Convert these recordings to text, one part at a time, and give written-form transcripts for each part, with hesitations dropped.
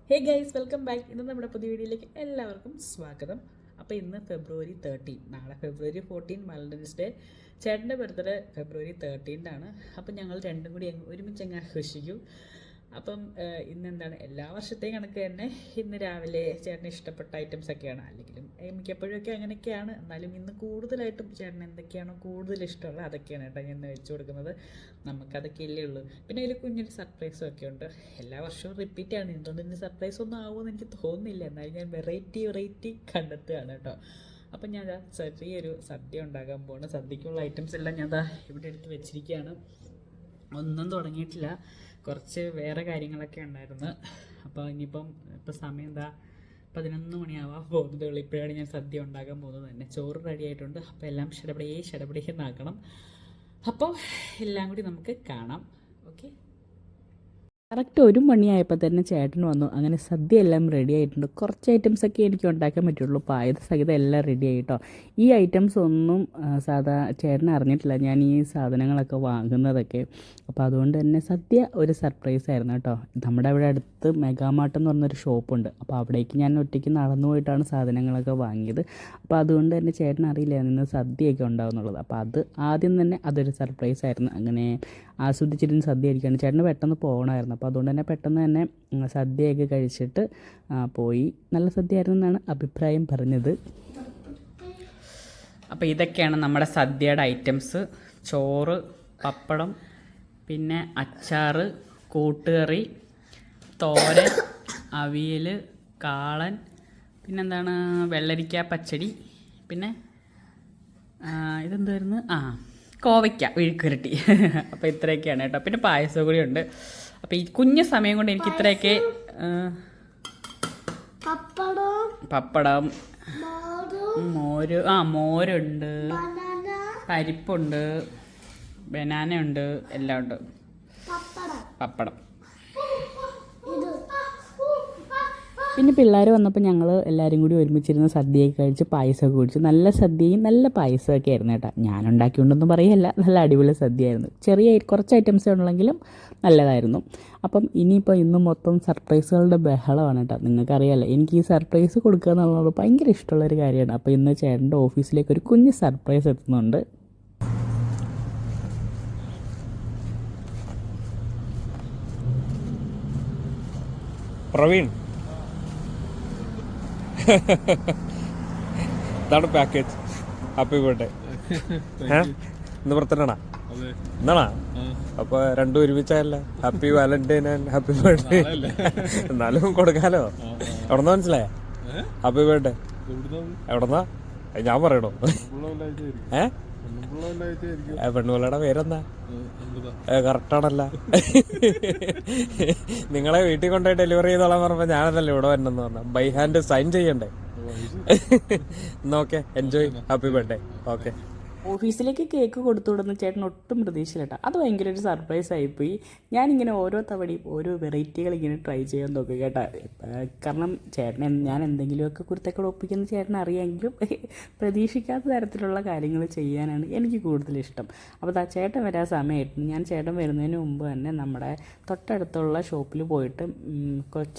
Hey guys, welcome back. ഇന്ന് നമ്മുടെ പുതിയ വീഡിയോയിലേക്ക് എല്ലാവർക്കും സ്വാഗതം. അപ്പോൾ ഇന്ന് ഫെബ്രുവരി 13, നാളെ ഫെബ്രുവരി 14 വാലന്റൈൻസ് ഡേ. ചേട്ടൻ്റെ ബർത്ത്ഡേ ഫെബ്രുവരി 13 അപ്പോൾ ഞങ്ങൾ രണ്ടും കൂടി ഒരുമിച്ച് അങ്ങ് ആഘോഷിക്കും. അപ്പം ഇന്നെന്താണ്, എല്ലാ വർഷത്തെയും കണക്ക് തന്നെ ഇന്ന് രാവിലെ ചേട്ടന് ഇഷ്ടപ്പെട്ട ഐറ്റംസ് ഒക്കെയാണ്. അല്ലെങ്കിലും മിക്കപ്പോഴൊക്കെ അങ്ങനെയൊക്കെയാണ്. എന്നാലും ഇന്ന് കൂടുതലായിട്ടും ചേട്ടന് എന്തൊക്കെയാണോ കൂടുതൽ ഇഷ്ടമുള്ളത് അതൊക്കെയാണ് കേട്ടോ ഞാൻ വെച്ച് കൊടുക്കുന്നത്. നമുക്കതൊക്കെയല്ലേ ഉള്ളൂ. പിന്നെ അതിൽ കുഞ്ഞൊരു സർപ്രൈസും ഒക്കെ ഉണ്ട്. എല്ലാ വർഷവും റിപ്പീറ്റാണ്. എന്തുകൊണ്ട് ഇന്ന് സർപ്രൈസ് ഒന്നും ആവുമെന്ന് എനിക്ക് തോന്നുന്നില്ല. എന്നാലും ഞാൻ വെറൈറ്റി കണ്ടെത്തുകയാണ് കേട്ടോ. അപ്പം ഞാൻ ചെറിയൊരു സദ്യ ഉണ്ടാക്കാൻ പോകുന്നു. സദ്യക്കുള്ള ഐറ്റംസ് എല്ലാം ഞാൻ ഇവിടെ എടുത്ത് വെച്ചിരിക്കുകയാണ്. ഒന്നും തുടങ്ങിയിട്ടില്ല, കുറച്ച് വേറെ കാര്യങ്ങളൊക്കെ ഉണ്ടായിരുന്നു. അപ്പോൾ ഇനിയിപ്പം സമയം 11 മണിയാവാൻ പോകുന്നതേ ഉള്ളൂ. ഇപ്പോഴാണ് ഞാൻ സദ്യ ഉണ്ടാക്കാൻ പോകുന്നത് തന്നെ. ചോറ് റെഡി ആയിട്ടുണ്ട്. അപ്പോൾ എല്ലാം ഷടപടിയെന്നാക്കണം. അപ്പോൾ എല്ലാം കൂടി നമുക്ക് കാണാം. ഓക്കെ. കറക്റ്റ് 1 മണിയായപ്പോൾ തന്നെ ചേട്ടൻ വന്നു. അങ്ങനെ സദ്യ എല്ലാം റെഡി ആയിട്ടുണ്ട്. കുറച്ച് ഐറ്റംസൊക്കെ എനിക്ക് ഉണ്ടാക്കാൻ പറ്റുള്ളൂ. പായസ സഹിതം എല്ലാം റെഡി ആയിട്ടോ. ഈ ഐറ്റംസ് ഒന്നും ചേട്ടൻ അറിഞ്ഞിട്ടില്ല, ഞാൻ ഈ സാധനങ്ങളൊക്കെ വാങ്ങുന്നതൊക്കെ. അപ്പോൾ അതുകൊണ്ട് തന്നെ സദ്യ ഒരു സർപ്രൈസ് ആയിരുന്നു കേട്ടോ. നമ്മുടെ അവിടെ അടുത്ത് മെഗാമാർട്ട് എന്ന് പറഞ്ഞൊരു ഷോപ്പുണ്ട്. അപ്പോൾ അവിടേക്ക് ഞാൻ ഒറ്റയ്ക്ക് നടന്നു പോയിട്ടാണ് സാധനങ്ങളൊക്കെ വാങ്ങിയത്. അപ്പോൾ അതുകൊണ്ട് തന്നെ ചേട്ടൻ അറിയില്ല ഇന്ന് സദ്യയൊക്കെ ഉണ്ടാകുന്നുള്ളത്. അപ്പോൾ അത് ആദ്യം തന്നെ അതൊരു സർപ്രൈസ് ആയിരുന്നു. അങ്ങനെ ആസ്വദിച്ചിരുന്ന് സദ്യ കഴിക്കുകയാണ്. ചേട്ടന് പെട്ടെന്ന് പോകണമായിരുന്നു. അപ്പോൾ അതുകൊണ്ട് തന്നെ പെട്ടെന്ന് തന്നെ സദ്യയൊക്കെ കഴിച്ചിട്ട് പോയി. നല്ല സദ്യ ആയിരുന്നു എന്നാണ് അഭിപ്രായം പറഞ്ഞത്. അപ്പോൾ ഇതൊക്കെയാണ് നമ്മുടെ സദ്യയുടെ ഐറ്റംസ്. ചോറ്, പപ്പടം, പിന്നെ അച്ചാറ്, കൂട്ടുകറി, തോരൻ, അവിയൽ, കാളൻ, പിന്നെന്താണ് വെള്ളരിക്ക പച്ചടി, പിന്നെ ഇതെന്തായിരുന്നു, കോവയ്ക്ക വിഴുക്കുരട്ടി. അപ്പോൾ ഇത്രയൊക്കെയാണ് കേട്ടോ. പിന്നെ പായസം കൂടി ഉണ്ട്. അപ്പോൾ ഈ കുഞ്ഞു സമയം കൊണ്ട് എനിക്ക് ഇത്രയൊക്കെ പപ്പടം, മോരുണ്ട്, പരിപ്പുണ്ട്, ബനാന ഉണ്ട്, എല്ലാം ഉണ്ട്. പപ്പടം. പിന്നെ പിള്ളേർ വന്നപ്പോൾ ഞങ്ങൾ എല്ലാവരും കൂടി ഒരുമിച്ചിരുന്ന് സദ്യയൊക്കെ കഴിച്ച് പായസമൊക്കെ കുടിച്ചു. നല്ല സദ്യയും നല്ല പായസമൊക്കെ ആയിരുന്നു കേട്ടോ. ഞാനുണ്ടാക്കിക്കൊണ്ടൊന്നും പറയല്ല, നല്ല അടിപൊളി സദ്യയായിരുന്നു. കുറച്ച് ഐറ്റംസ് ഉള്ളെങ്കിലും നല്ലതായിരുന്നു. അപ്പം ഇനിയിപ്പോൾ ഇന്ന് മൊത്തം സർപ്രൈസുകളുടെ ബഹളമാണ് കേട്ടോ. നിങ്ങൾക്കറിയാമല്ലോ, എനിക്ക് ഈ സർപ്രൈസ് കൊടുക്കുക എന്നുള്ളത് ഭയങ്കര ഇഷ്ടമുള്ളൊരു കാര്യമാണ്. അപ്പോൾ ഇന്ന് ചേട്ടൻ്റെ ഓഫീസിലേക്ക് ഒരു കുഞ്ഞ് സർപ്രൈസ് എത്തുന്നുണ്ട്. പ്രവീൺ, ഇതാണ് പാക്കേജ്. Happy birthday. ഇന്ന് പുറത്തിട്ടാ എന്നാണാ? അപ്പൊ രണ്ടും ഒരുമിച്ചല്ലേ. Happy valentine and happy birthday. എന്നാലും കൊടുക്കാലോ. എവിടെന്നാ മനസ്സിലായ? ഹാപ്പി ബർത്ത്ഡേ എവിടെന്നാ ഞാൻ പറയണോ? പെണ്ണുപിള്ളയുടെ പേരെന്താ? കറക്റ്റാണല്ല. നിങ്ങളെ വീട്ടിൽ കൊണ്ടുപോയി ഡെലിവറി ചെയ്തോളാൻ പറഞ്ഞപ്പോ ഞാനതല്ലേ ഇവിടെ വരണമെന്ന് പറഞ്ഞ. ബൈ ഹാൻഡ് സൈൻ ചെയ്യണ്ടേ? Okay, enjoy. Happy birthday. Okay. ഓഫീസിലേക്ക് കേക്ക് കൊടുത്തു വിടുന്ന ചേട്ടൻ ഒട്ടും പ്രതീക്ഷയില്ല. അത് ഭയങ്കര ഒരു സർപ്രൈസ് ആയിപ്പോയി. ഞാനിങ്ങനെ ഓരോ തവണയും ഓരോ വെറൈറ്റികൾ ഇങ്ങനെ ട്രൈ ചെയ്യാൻ നോക്കും കേട്ടോ. കാരണം ഞാൻ എന്തെങ്കിലുമൊക്കെ കുരുത്തക്കേട് ഒപ്പിക്കുന്ന ചേട്ടൻ അറിയാമെങ്കിലും പ്രതീക്ഷിക്കാത്ത തരത്തിലുള്ള കാര്യങ്ങൾ ചെയ്യാനാണ് എനിക്ക് കൂടുതലിഷ്ടം. അപ്പോൾ ചേട്ടൻ വരാൻ സമയമായിരുന്നു. ഞാൻ ചേട്ടൻ വരുന്നതിന് മുമ്പ് തന്നെ നമ്മുടെ തൊട്ടടുത്തുള്ള ഷോപ്പിൽ പോയിട്ട്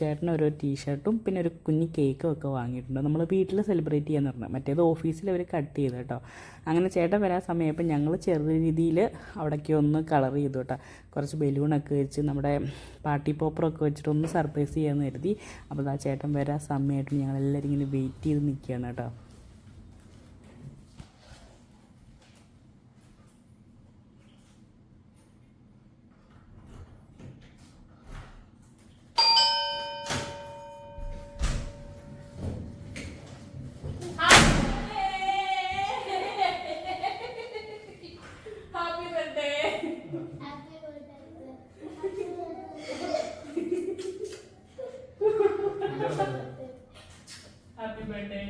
ചേട്ടന് ഒരു ടീഷർട്ടും പിന്നെ ഒരു കുഞ്ഞ് കേക്കും ഒക്കെ വാങ്ങിയിട്ടുണ്ട്. നമ്മൾ വീട്ടിൽ സെലിബ്രേറ്റ് ചെയ്യാന്ന് പറഞ്ഞാൽ, മറ്റേത് ഓഫീസിൽ അവർ കട്ട് ചെയ്ത് കേട്ടോ. അങ്ങനെ ചേട്ടൻ വരാൻ സമയപ്പോൾ ഞങ്ങൾ ചെറിയ രീതിയിൽ അവിടേക്ക് ഒന്ന് കളർ ചെയ്തു കേട്ടോ. കുറച്ച് ബലൂണൊക്കെ വെച്ച് നമ്മുടെ പാർട്ടി പോപ്പറൊക്കെ വെച്ചിട്ട് ഒന്ന് സർപ്രൈസ് ചെയ്യാമെന്ന് കരുതി. അപ്പോൾ ചേട്ടൻ വരാൻ സമയമായിട്ട് ഞങ്ങളെല്ലാവരും ഇങ്ങനെ വെയിറ്റ് ചെയ്ത് നിൽക്കുകയാണ് കേട്ടോ. Happy birthday.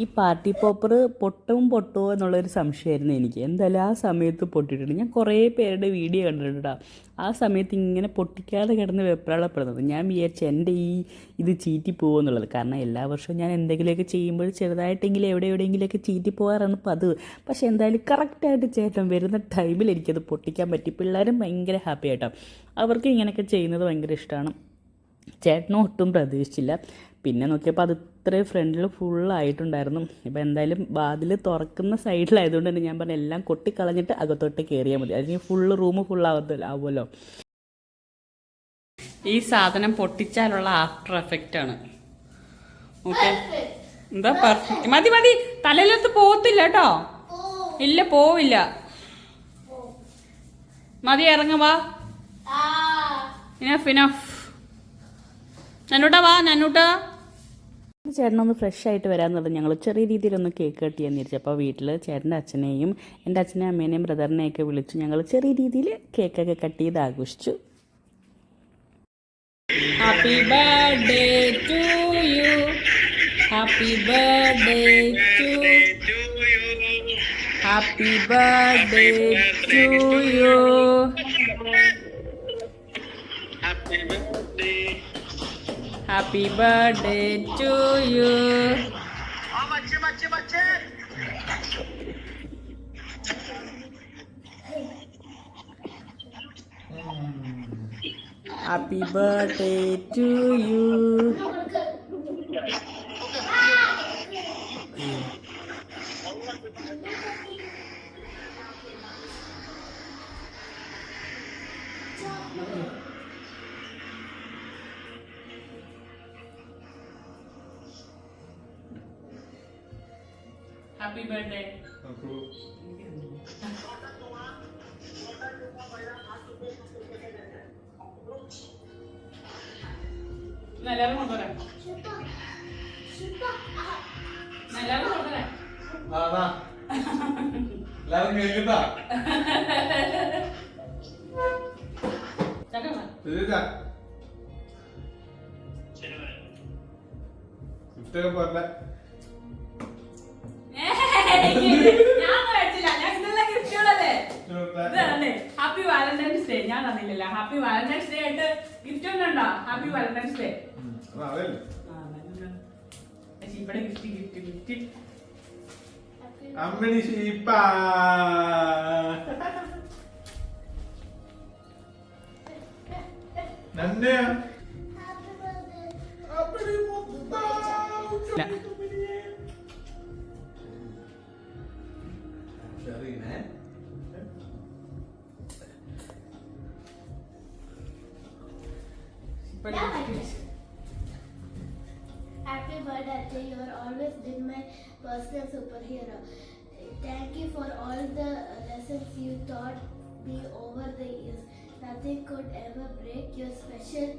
ഈ പാർട്ടി പോപ്പർ പൊട്ടുമോ എന്നുള്ളൊരു സംശയമായിരുന്നു എനിക്ക്. എന്തായാലും ആ സമയത്ത് പൊട്ടിയിട്ടുണ്ട്. ഞാൻ കുറേ പേരുടെ വീഡിയോ കണ്ടിട്ടുണ്ട്. ആ സമയത്ത് ഇങ്ങനെ പൊട്ടിക്കാതെ കിടന്ന് വെപ്രാളപ്പെടുന്നത്. ഞാൻ വിചാരിച്ചു എൻ്റെ ഇത് ചീറ്റി പോകുമെന്നുള്ളത്. കാരണം എല്ലാ വർഷവും ഞാൻ എന്തെങ്കിലുമൊക്കെ ചെയ്യുമ്പോൾ ചെറുതായിട്ടെങ്കിലും എവിടെയെങ്കിലുമൊക്കെ ചീറ്റി പോകാറാണ് പതിവ്. പക്ഷേ എന്തായാലും കറക്റ്റായിട്ട് ചേട്ടൻ വരുന്ന ടൈമിൽ എനിക്കത് പൊട്ടിക്കാൻ പറ്റി. പിള്ളേരും ഭയങ്കര ഹാപ്പി ആയിട്ടോ. അവർക്ക് ഇങ്ങനെയൊക്കെ ചെയ്യുന്നത് ഭയങ്കര ഇഷ്ടമാണ്. ചേട്ടനും ഒട്ടും പ്രതീക്ഷിച്ചില്ല. പിന്നെ നോക്കിയപ്പോൾ അത് ഇത്രയും ഫ്രണ്ടിൽ ഫുള്ളായിട്ടുണ്ടായിരുന്നു. ഇപ്പോൾ എന്തായാലും വാതിൽ തുറക്കുന്ന സൈഡിലായതുകൊണ്ട് തന്നെ ഞാൻ പറഞ്ഞ എല്ലാം കൊട്ടിക്കളഞ്ഞിട്ട് അകത്തോട്ട് കയറിയാൽ മതി. അതിന് ഫുള്ള് റൂം ആവുമല്ലോ. ഈ സാധനം പൊട്ടിച്ചാലുള്ള ആഫ്റ്റർ എഫക്റ്റ് ആണ്. ഓക്കെ, എന്താ പെർഫെക്റ്റ്. മതി തലയിലത്ത് പോകത്തില്ല കേട്ടോ. ഇല്ല, പോവില്ല. മതി, ഇറങ്ങുവാ. ഇനഫ്. നന്നൂട്ടാ ചേട്ടനൊന്ന് ഫ്രഷ് ആയിട്ട് വരാമെന്ന് പറഞ്ഞ് ഞങ്ങൾ ചെറിയ രീതിയിലൊന്ന് കേക്ക് കട്ട് ചെയ്യാൻ തിരിച്ചു. അപ്പോൾ വീട്ടിൽ ചേട്ടൻ്റെ അച്ഛനെയും എൻ്റെ അച്ഛനെയും അമ്മേനെയും ബ്രദറിനെയൊക്കെ വിളിച്ചു ഞങ്ങൾ ചെറിയ രീതിയിൽ കേക്കൊക്കെ കട്ട് ചെയ്ത് ആഘോഷിച്ചു. Happy birthday to you, happy birthday to you, happy birthday to you, happy birthday to you. Happy birthday to you. Happy birthday. എല്ലാവരും കൊണ്ടുവരാം. എല്ലാവരും കേൾക്കട്ടാ. പോലെ ഹാപ്പി വാലന്റൈൻസ് ഡേ. ഞാൻ തന്നില്ലല്ലോ. ഹാപ്പി വാലന്റൈൻസ് ഡേ ആയിട്ട് ഗിഫ്റ്റ് ഒന്നും ഉണ്ടോ? Happy Valentine's day. ഇവിടെ ഗിഫ്റ്റ് അമ്മണി ഷീപ്പ. നന്നെ Happy birthday, you are always been my personal superhero. Thank you for all the lessons you taught me over the years. Nothing could ever break your special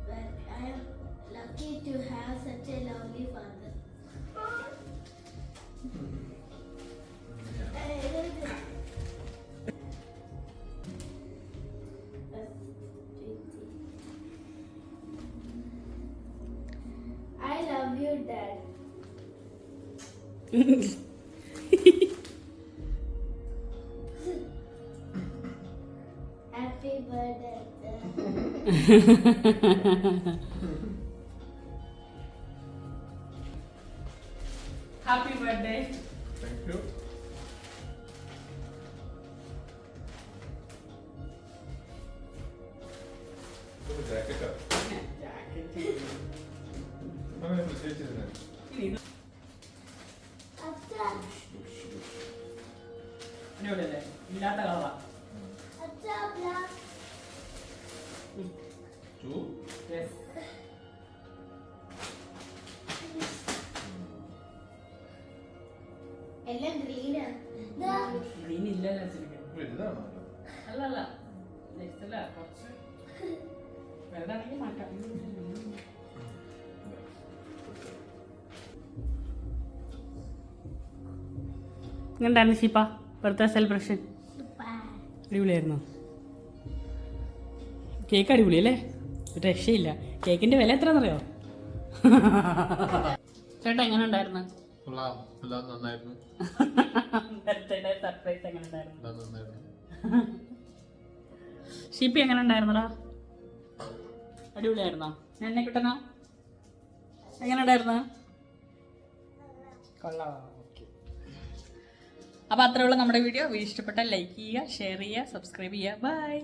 work. I am lucky to have such a lovely father. I love you, Dad. Happy birthday. Happy birthday. Thank you. ജാക്കറ്റാ അടിപൊളിയല്ലേ? ഇല്ലാത്ത കളറാ. എല്ലാം ഗ്രീനാ. Green ഇല്ലല്ലോ. വലുതാണോ? അല്ലല്ല, നെക്സ്റ്റല്ല കുറച്ച് വലുതാണെങ്കിൽ മാറ്റാം. എങ്ങനെയുണ്ടായിരുന്നു ഷീപ്പ ബർത്ത്ഡേ സെലിബ്രേഷൻ? അടിപൊളിയായിരുന്നു. കേക്ക് അടിപൊളിയല്ലേ? രക്ഷയില്ല. കേക്കിൻ്റെ വില എത്രയാണെന്നറിയോ? ചേട്ടാ എങ്ങനെ ഉണ്ടായിരുന്നു? കൊള്ളാം, എല്ലാം നന്നായിരുന്നു, ബർത്ത്ഡേ സർപ്രൈസ് എങ്ങനെ ഉണ്ടായിരുന്നു? എല്ലാം നന്നായിരുന്നു. ഷിപ്പി എങ്ങനെ ഉണ്ടായിരുന്നടാ? അടിപൊളിയായിരുന്നോ? എന്നെ കിട്ടണോ? എങ്ങനെ ഉണ്ടായിരുന്നു? കൊള്ളാം. ഓക്കെ. അപ്പോൾ അത്രയുള്ള നമ്മുടെ വീഡിയോ ഇഷ്ടപ്പെട്ടാൽ ലൈക്ക് ചെയ്യുക, ഷെയർ ചെയ്യുക, സബ്സ്ക്രൈബ് ചെയ്യുക. ബൈ.